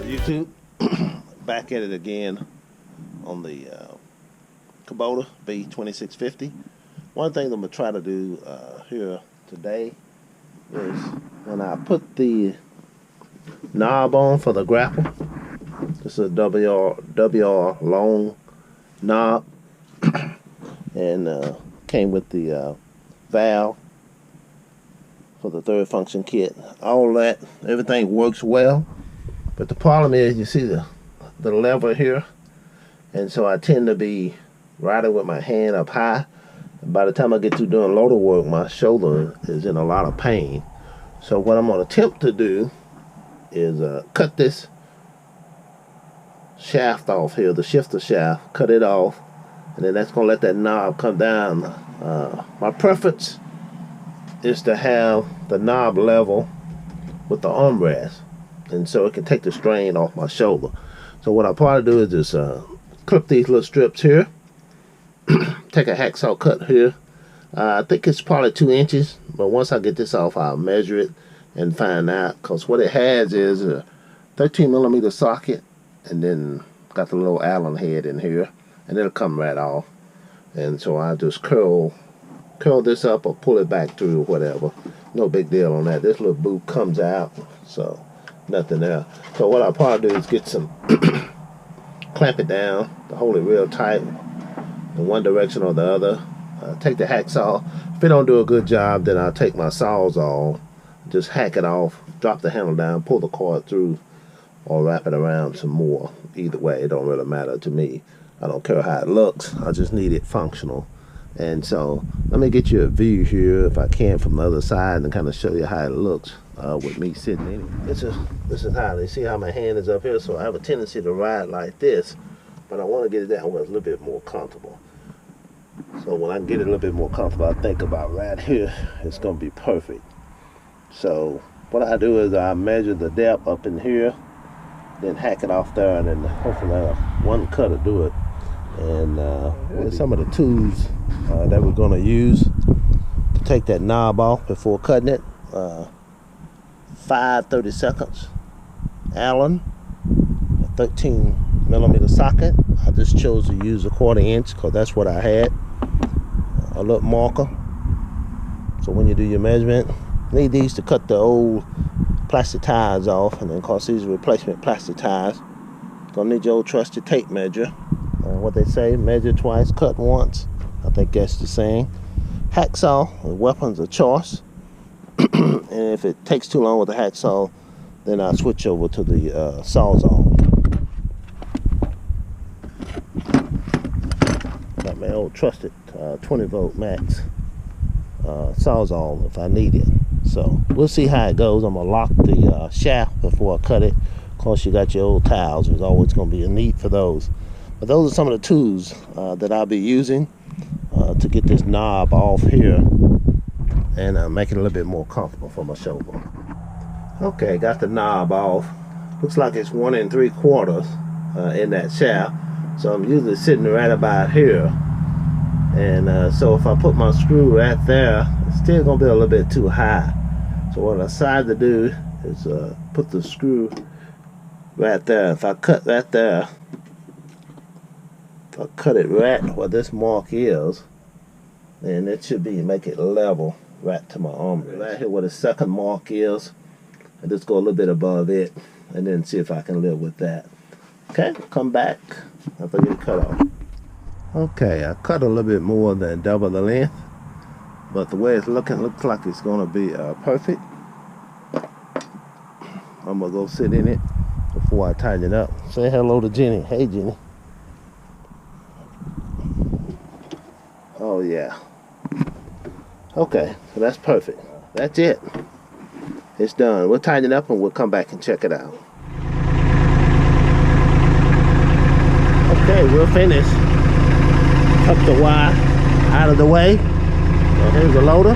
YouTube, back at it again on the Kubota B2650. One thing I'm going to try to do here today is when I put the knob on for the grapple, this is a WR long knob, and came with the valve for the third function kit. All that, everything works well. But the problem is, you see the lever here, and so I tend to be riding with my hand up high. And by the time I get through doing loader work, my shoulder is in a lot of pain. So what I'm going to attempt to do is cut this shaft off here, the shifter shaft, cut it off, and then that's going to let that knob come down. My preference is to have the knob level with the armrest, and so it can take the strain off my shoulder. So what I'll probably do is just clip these little strips here, take a hacksaw cut here. I think it's probably 2 inches, but once I get this off, I'll measure it and find out, because what it has is a 13mm socket, and then got the little Allen head in here, and it'll come right off. And so I just curl this up or pull it back through or whatever. No big deal on that. This little boot comes out, so nothing there. So what I'll probably do is get some clamp it down to hold it real tight in one direction or the other. Take the hacksaw. If it don't do a good job, then I'll take my sawzall, just hack it off, drop the handle down, pull the cord through, or wrap it around some more. Either way, it don't really matter to me. I don't care how it looks. I just need it functional. And so let me get you a view here, if I can, from the other side, and kind of show you how it looks with me sitting in it. This is how they see how my hand is up here. So I have a tendency to ride like this, but I want to get it down where it's a little bit more comfortable. So when I get it a little bit more comfortable, I think about right here, it's going to be perfect. So what I do is I measure the depth up in here, then hack it off there, and then hopefully one cut will do it. And with some of the tools that we're going to use to take that knob off before cutting it, 5/32 Allen, a 13mm socket. I just chose to use a 1/4 inch because that's what I had. A little marker. So when you do your measurement, you need these to cut the old plastic tires off, and then of course these are replacement plastic tires. Gonna need your old trusty tape measure. What they say, measure twice, cut once. I think that's the saying. Hacksaw, a weapons of choice. And if it takes too long with the hacksaw, then I'll switch over to the sawzall. Got my old trusted 20-volt max sawzall if I need it. So we'll see how it goes. I'm gonna lock the shaft before I cut it. Of course, you got your old towels. There's always gonna be a need for those. But those are some of the tools that I'll be using to get this knob off here and make it a little bit more comfortable for my shoulder. Okay, got the knob off. Looks like it's 1 3/4 in that shaft. So I'm usually sitting right about here. And so if I put my screw right there, it's still gonna be a little bit too high. So what I decided to do is put the screw right there. If I cut right there, I'll cut it right where this mark is, and it should make it level right to my arm. Right here where the second mark is, I just go a little bit above it, and then see if I can live with that. Okay, come back after I get it cut off. Okay, I cut a little bit more than double the length, but the way it's looking, looks like it's gonna be perfect. I'm gonna go sit in it before I tighten it up. Say hello to Jenny. Hey, Jenny. Oh yeah. Okay, so that's perfect. That's it. It's done. We'll tighten it up and we'll come back and check it out. Okay, we're finished. Tuck the wire out of the way. So here's the loader.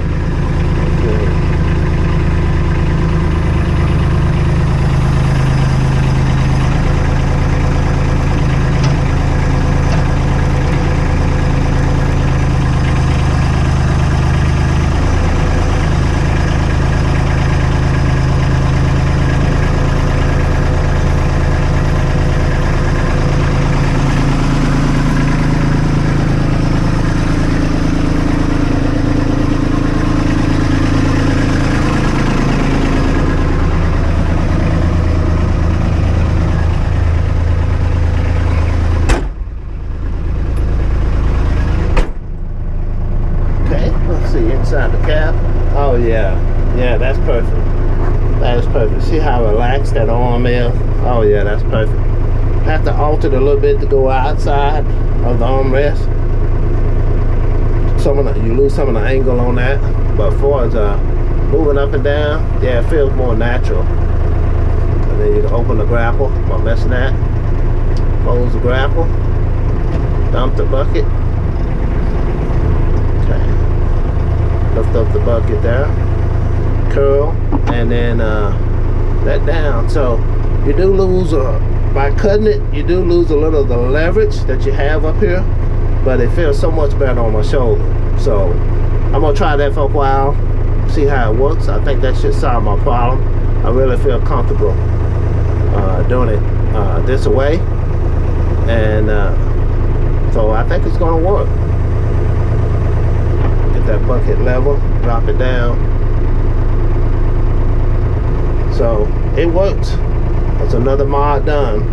inside the cab. Oh yeah, yeah, that's perfect. That is perfect. See how relaxed that arm is? Oh yeah, that's perfect. Have to alter it a little bit to go outside of the armrest. You lose some of the angle on that, but as far as moving up and down, yeah, it feels more natural. And then you can open the grapple. I'm not messing that. Close the grapple. Dump the bucket. Okay. Lift up the bucket there. Curl, and then let down. So you do lose by cutting it, you do lose a little of the leverage that you have up here, but it feels so much better on my shoulder. So I'm gonna try that for a while, see how it works. I think that should solve my problem. I really feel comfortable doing it this way, and so I think it's gonna work. Get that bucket level, drop it down. So it works. That's another mod done.